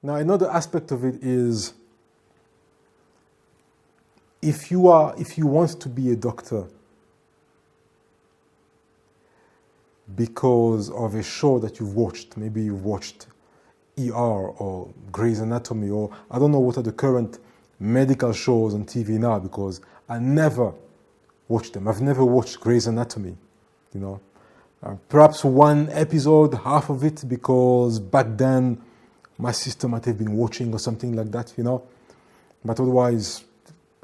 Now, another aspect of it is if you want to be a doctor because of a show that you've watched, maybe you've watched ER or Grey's Anatomy, or I don't know what are the current medical shows on TV now, because I never watched them. I've never watched Grey's Anatomy, you know. Perhaps one episode, half of it, because back then my sister might have been watching or something like that, you know. But otherwise,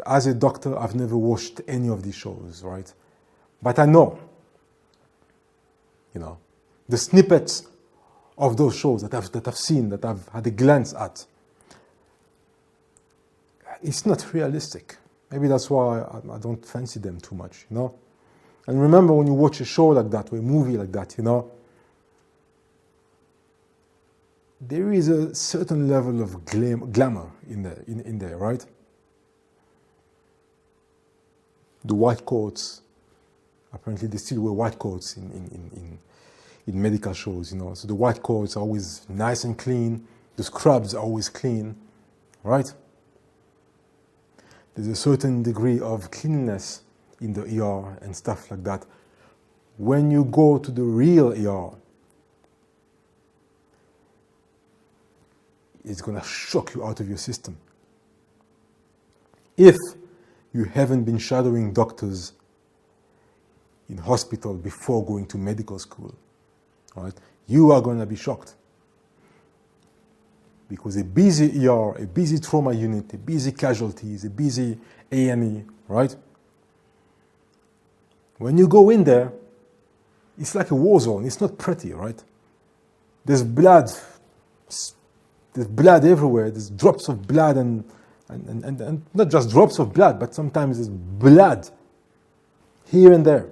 as a doctor, I've never watched any of these shows, right? But I know, you know, the snippets of those shows that I've seen, that I've had a glance at. It's not realistic. Maybe that's why I don't fancy them too much, you know. And remember, when you watch a show like that or a movie like that, you know, there is a certain level of glamour in there, right? The white coats, apparently they still wear white coats in medical shows, you know. So the white coats are always nice and clean. The scrubs are always clean, right? There's a certain degree of cleanliness in the ER and stuff like that. When you go to the real ER, it's going to shock you out of your system. If you haven't been shadowing doctors in hospital before going to medical school, right, you are going to be shocked. Because a busy ER, a busy trauma unit, a busy casualties, a busy A&E, right? When you go in there, it's like a war zone. It's not pretty, right? There's blood. There's blood everywhere. There's drops of blood and not just drops of blood, but sometimes there's blood here and there.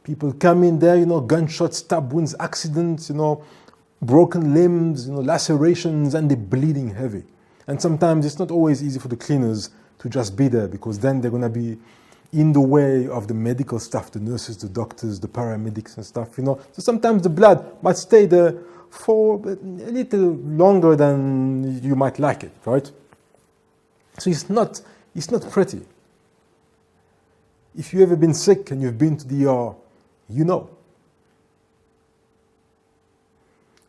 People come in there, you know, gunshots, stab wounds, accidents, you know, broken limbs, you know, lacerations, and they're bleeding heavy. And sometimes it's not always easy for the cleaners to just be there, because then they're going to be in the way of the medical staff, the nurses, the doctors, the paramedics and stuff, you know. So sometimes the blood might stay there for a little longer than you might like it, right? So it's not pretty. If you've ever been sick and you've been to the ER, you know.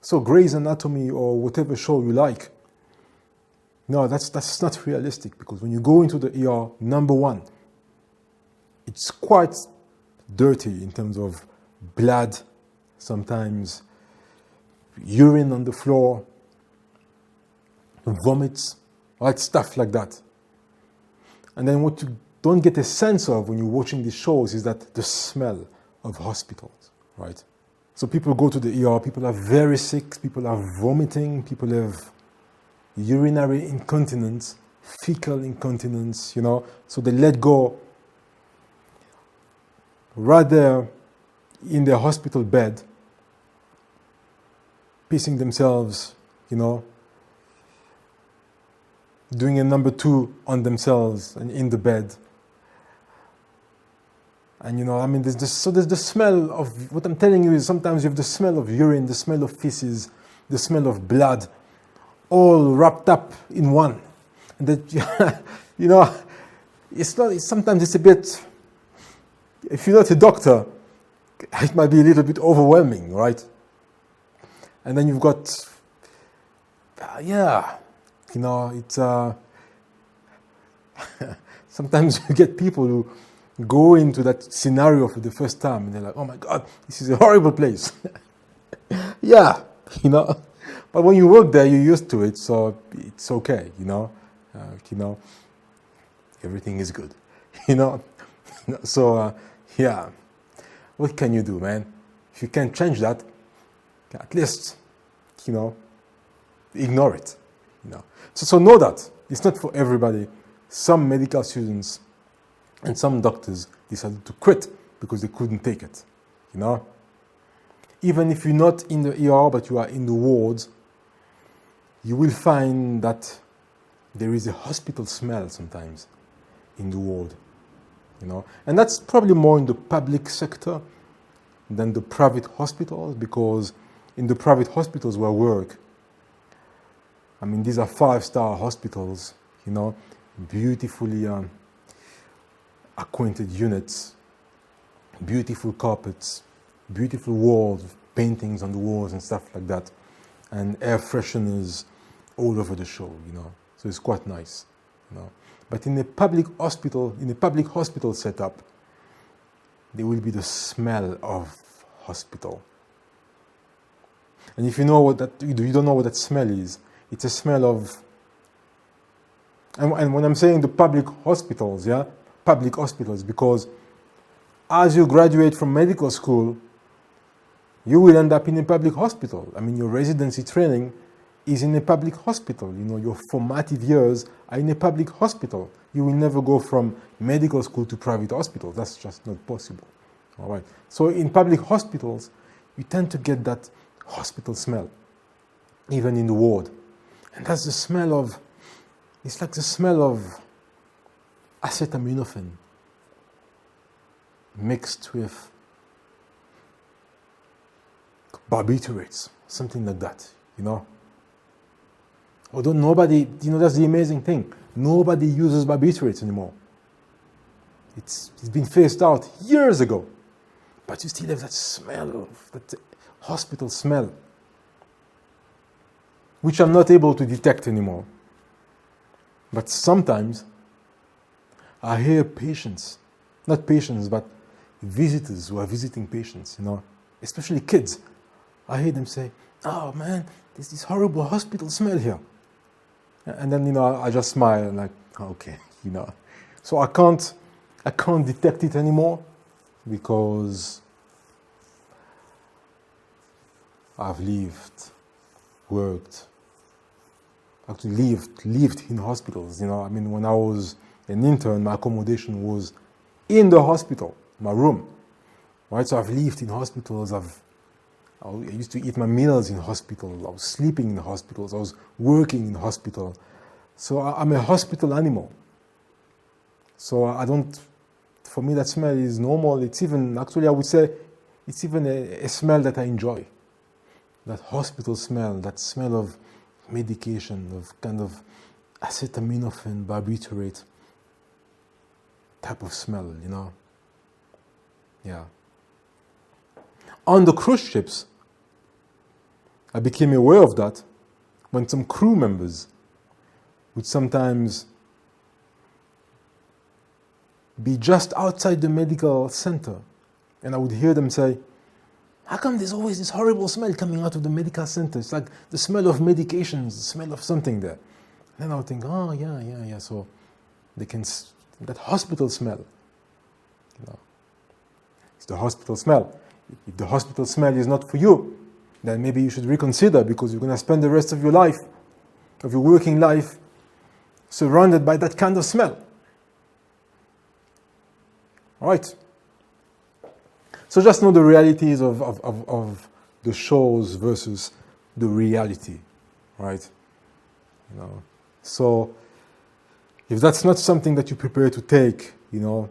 So Grey's Anatomy or whatever show you like, no, that's not realistic, because when you go into the ER, number one, it's quite dirty in terms of blood, sometimes urine on the floor, vomits, right, stuff like that. And then what you don't get a sense of when you're watching these shows is that the smell of hospitals, right? So people go to the ER, people are very sick, people are vomiting, people have urinary incontinence, fecal incontinence, you know. So they let go right there in their hospital bed, pissing themselves, you know, doing a number 2 on themselves and in the bed. And, you know, I mean, there's the smell of, what I'm telling you is sometimes you have the smell of urine, the smell of feces, the smell of blood, all wrapped up in one. And that, you know, sometimes it's a bit, if you're not a doctor, it might be a little bit overwhelming, right? And then you've got, you know, it's, sometimes you get people who go into that scenario for the first time and they're like, oh my God, this is a horrible place. Yeah, you know, but when you work there, you're used to it, so it's okay, you know, everything is good, you know. So, yeah, what can you do, man? If you can't change that, at least, you know, ignore it, you know. So know that it's not for everybody. Some medical students and some doctors decided to quit because they couldn't take it, you know. Even if you're not in the ER, but you are in the wards, you will find that there is a hospital smell sometimes in the ward, you know. And that's probably more in the public sector than the private hospitals, because in the private hospitals where I work, I mean, these are 5-star hospitals, you know, beautifully acquainted units, beautiful carpets, beautiful walls, paintings on the walls and stuff like that, and air fresheners all over the show, you know. So it's quite nice, you know. But in a public hospital setup, there will be the smell of hospital. And if you know what that, you don't know what that smell is, it's a smell of, and when I'm saying the public hospitals, yeah, public hospitals, because as you graduate from medical school, you will end up in a public hospital. I mean, your residency training is in a public hospital. You know, your formative years are in a public hospital. You will never go from medical school to private hospital. That's just not possible. All right. So in public hospitals, you tend to get that hospital smell, even in the ward. And that's the smell of, it's like the smell of acetaminophen mixed with barbiturates, something like that, you know. Although nobody, you know, that's the amazing thing. Nobody uses barbiturates anymore. It's been phased out years ago. But you still have that smell of that hospital smell, which I'm not able to detect anymore. But sometimes I hear patients, not patients, but visitors who are visiting patients, you know, especially kids. I hear them say, "Oh man, there's this horrible hospital smell here." And then, you know, I just smile and like, okay, you know. So I can't detect it anymore because I've lived, worked, actually lived in hospitals, you know. I mean, when I was an intern, my accommodation was in the hospital, my room, right? So I've lived in hospitals, I used to eat my meals in hospitals, I was sleeping in hospitals, I was working in hospital. So I'm a hospital animal. So I don't, for me that smell is normal. It's even, actually I would say, it's even a smell that I enjoy. That hospital smell, that smell of medication, of kind of acetaminophen, barbiturate type of smell, you know. Yeah. On the cruise ships, I became aware of that when some crew members would sometimes be just outside the medical center, and I would hear them say, "How come there's always this horrible smell coming out of the medical center? It's like the smell of medications, the smell of something there." And then I would think, oh yeah. So they can, that hospital smell, you know, it's the hospital smell. If the hospital smell is not for you, then maybe you should reconsider, because you're going to spend the rest of your life, of your working life, surrounded by that kind of smell. All right. So just know the realities of the shows versus the reality, right? You know. So if that's not something that you prepare to take, you know,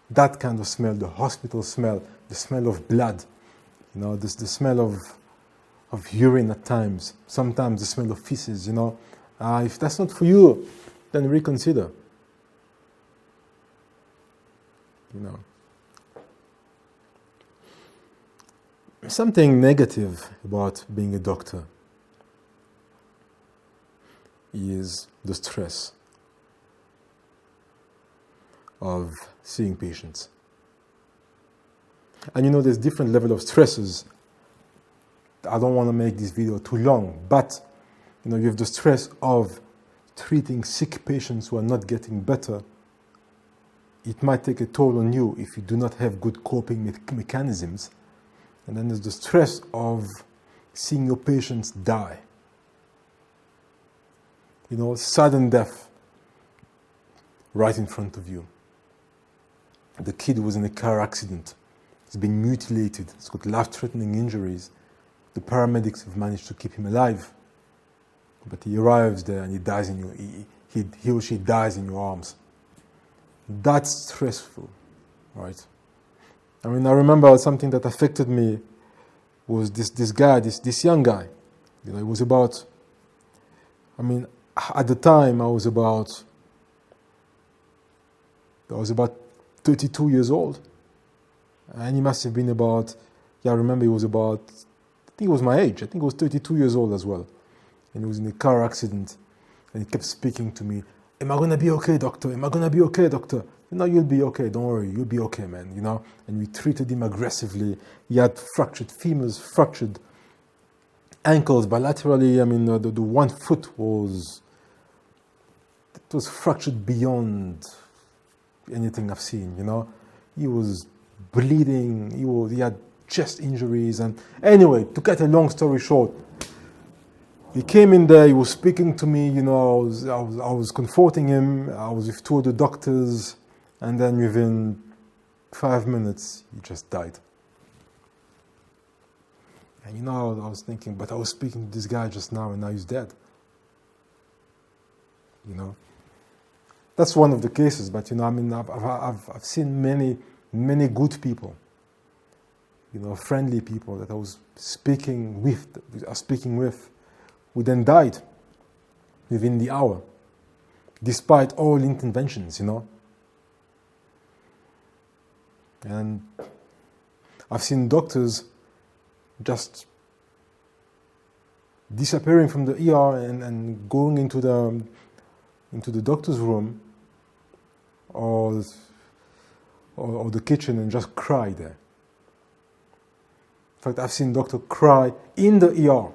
that kind of smell, the hospital smell, the smell of blood, you know, the smell of urine at times, sometimes the smell of feces, you know, if that's not for you, then reconsider, you know. Something negative about being a doctor is the stress of seeing patients. And you know, there's different level of stresses. I don't want to make this video too long, but you know, you have the stress of treating sick patients who are not getting better. It might take a toll on you if you do not have good coping mechanisms. And then there's the stress of seeing your patients die. You know, sudden death right in front of you. The kid was in a car accident. He's been mutilated. He's got life-threatening injuries. The paramedics have managed to keep him alive. But he arrives there and he dies in your, he or she dies in your arms. That's stressful, right? I mean, I remember something that affected me was this young guy. You know, he was about I mean, at the time I was about 32 years old, and he must have been about, I remember he was about, I think he was my age, I think he was 32 years old as well, and he was in a car accident, and he kept speaking to me, am I gonna be okay, doctor? Am I gonna be okay, doctor? No, you'll be okay, don't worry, you'll be okay, man, and we treated him aggressively. He had fractured femurs, fractured ankles bilaterally. I mean, the 1 foot was fractured beyond anything I've seen, He was bleeding, he had chest injuries, and anyway, to cut a long story short, he came in there, he was speaking to me, I was comforting him, I was with 2 other doctors, and then within 5 minutes, he just died. And I was thinking, but I was speaking to this guy just now, and now he's dead. That's one of the cases, but I've seen many good people, friendly people that I was speaking with, who then died within the hour, despite all interventions, And I've seen doctors just disappearing from the ER and going into the doctor's room or the kitchen and just cry there. In fact, I've seen doctor cry in the ER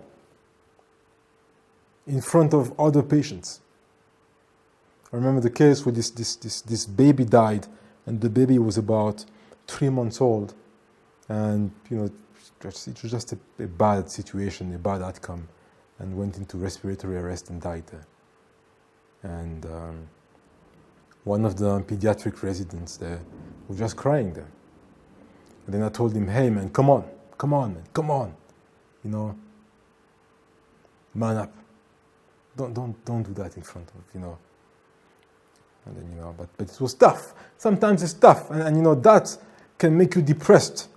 in front of other patients. I remember the case where this baby died, and the baby was about 3 months old, and it was just a bad situation, a bad outcome, and went into respiratory arrest and died there. And one of the pediatric residents there was just crying there. And then I told him, hey man, come on, man up. Don't do that in front of, And then, but it was tough. Sometimes it's tough, and that can make you depressed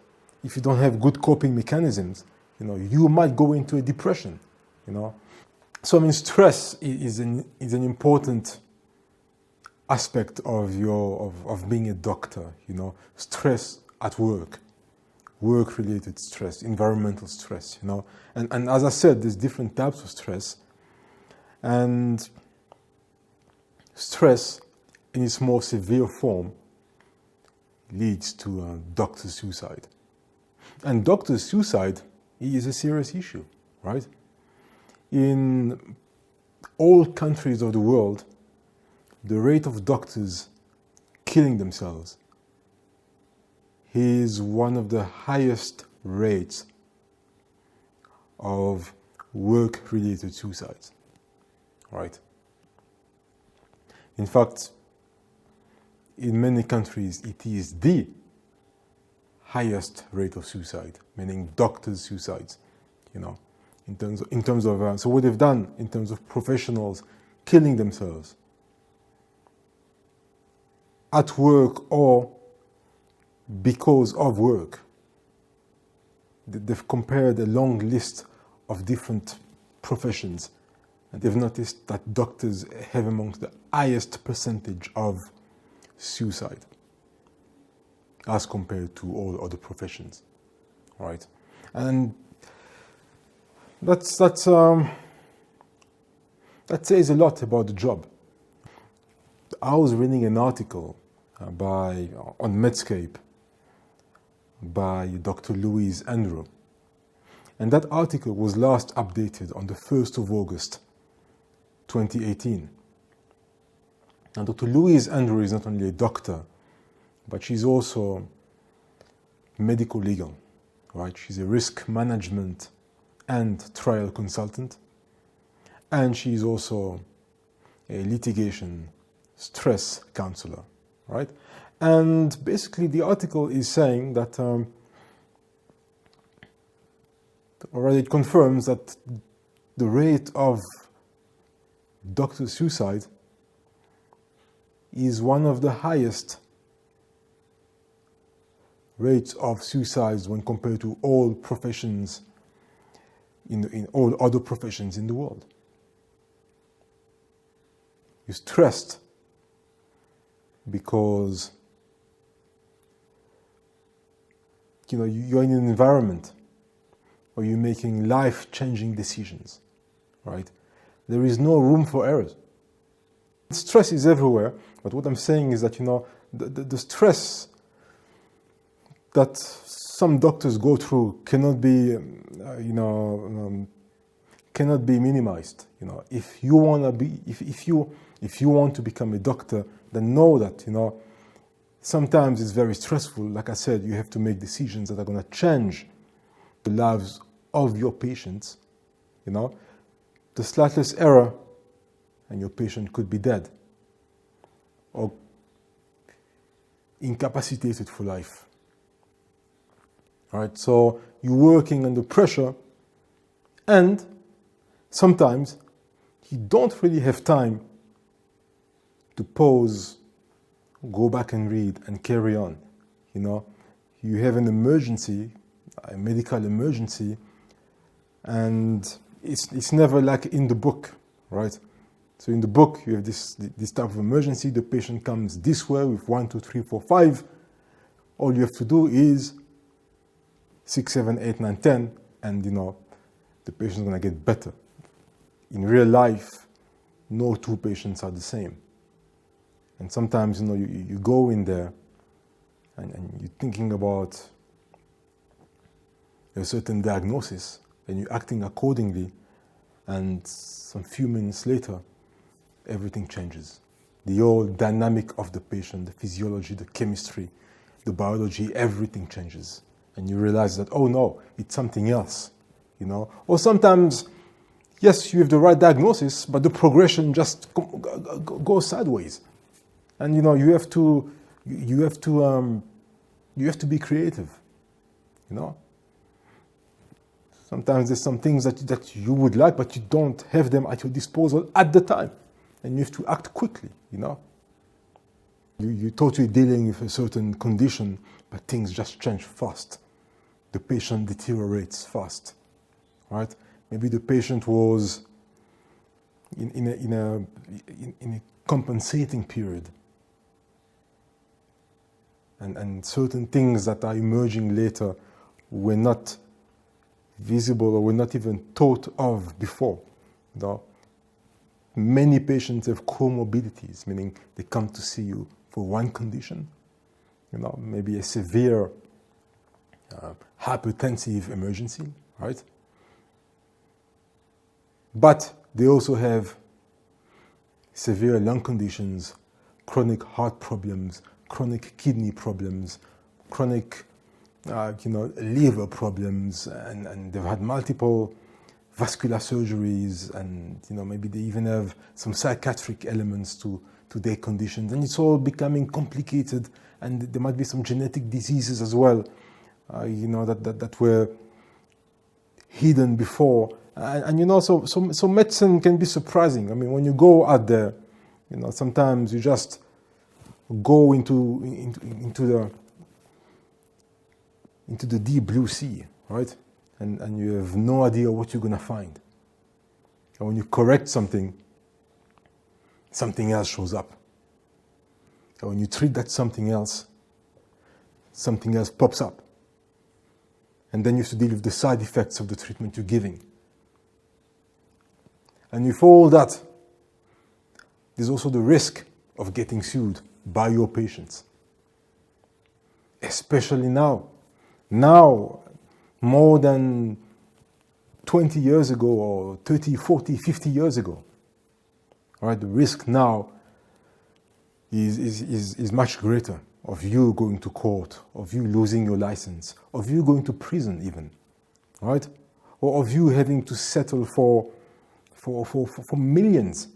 if you don't have good coping mechanisms. You might go into a depression. So stress is an important aspect of being a doctor. Stress at work-related stress, environmental stress. And as I said, there's different types of stress, and stress in its more severe form leads to doctor suicide. And doctor suicide is a serious issue, right? In all countries of the world, the rate of doctors killing themselves is one of the highest rates of work-related suicides, right? In fact, in many countries, it is the highest rate of suicide, meaning doctors' suicides, in terms of so what they've done in terms of professionals killing themselves at work or because of work. They've compared a long list of different professions, and they've noticed that doctors have amongst the highest percentage of suicide as compared to all other professions, right? And that says a lot about the job. I was reading an article on Medscape by Dr. Louise Andrew, and that article was last updated on the 1st of August 2018. And Dr. Louise Andrew is not only a doctor, but she's also medical legal, right? She's a risk management and trial consultant, and she's also a litigation stress counselor, right? And basically the article is saying that already it confirms that the rate of doctor suicide is one of the highest rates of suicides when compared to all professions in all other professions in the world. You're stressed because you're in an environment where you're making life-changing decisions, right? There is no room for errors. Stress is everywhere, but what I'm saying is that the stress that some doctors go through cannot be cannot be minimized. If you want to become a doctor, then know that sometimes it's very stressful. Like I said, you have to make decisions that are going to change the lives of your patients. The slightest error and your patient could be dead or incapacitated for life. All right, so you're working under pressure, and sometimes you don't really have time to pause, go back and read and carry on. You have an emergency, a medical emergency, and it's never like in the book, right? So in the book, you have this type of emergency. The patient comes this way with 1, 2, 3, 4, 5. All you have to do is 6, 7, 8, 9, 10, and the patient's gonna get better. In real life, no two patients are the same. And sometimes you go in there and you're thinking about a certain diagnosis and you're acting accordingly, and some few minutes later, everything changes. The whole dynamic of the patient, the physiology, the chemistry, the biology, everything changes. And you realize that, oh no, it's something else, Or sometimes, yes, you have the right diagnosis, but the progression just goes sideways. And you have to be creative, Sometimes there's some things that you would like, but you don't have them at your disposal at the time. And you have to act quickly, You thought you're dealing with a certain condition, but things just change fast. The patient deteriorates fast, right? Maybe the patient was in a compensating period. And certain things that are emerging later were not visible or were not even thought of before. Many patients have comorbidities, meaning they come to see you for one condition, maybe a severe hypertensive emergency, right? But they also have severe lung conditions, chronic heart problems, chronic kidney problems, chronic liver problems, and they've had multiple vascular surgeries, and maybe they even have some psychiatric elements to their conditions, and it's all becoming complicated, and there might be some genetic diseases as well, that were hidden before, and so medicine can be surprising. I mean, when you go out there, sometimes you just go into the deep blue sea, right? And you have no idea what you're going to find. And when you correct something, something else shows up. And when you treat that something else pops up. And then you have to deal with the side effects of the treatment you're giving. And with all that, there's also the risk of getting sued by your patients. Especially now. Now, more than 20 years ago, or 30, 40, 50 years ago. All right, the risk now is much greater of you going to court, of you losing your license, of you going to prison even, right? Or of you having to settle for millions,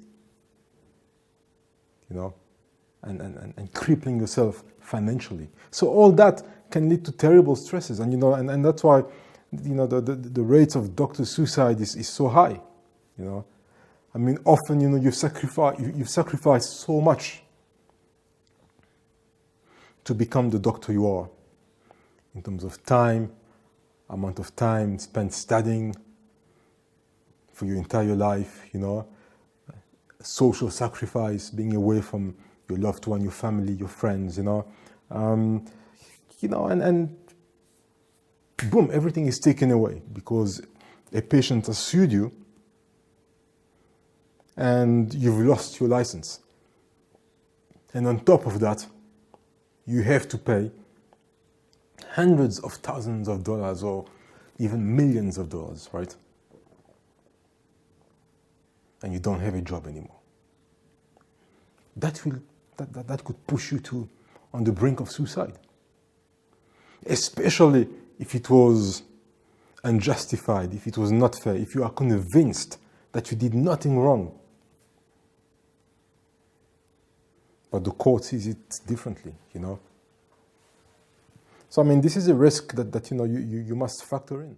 and crippling yourself financially. So all that can lead to terrible stresses, and and that's why the rates of doctor suicide is so high. I mean, often you've sacrificed so much to become the doctor you are, in terms of time, amount of time spent studying for your entire life, social sacrifice, being away from your loved one, your family, your friends, and boom, everything is taken away because a patient has sued you and you've lost your license. And on top of that, you have to pay hundreds of thousands of dollars or even millions of dollars, right? And you don't have a job anymore. That could push you to on the brink of suicide. Especially if it was unjustified, if it was not fair, if you are convinced that you did nothing wrong. But the court sees it differently, So, this is a risk that you must factor in.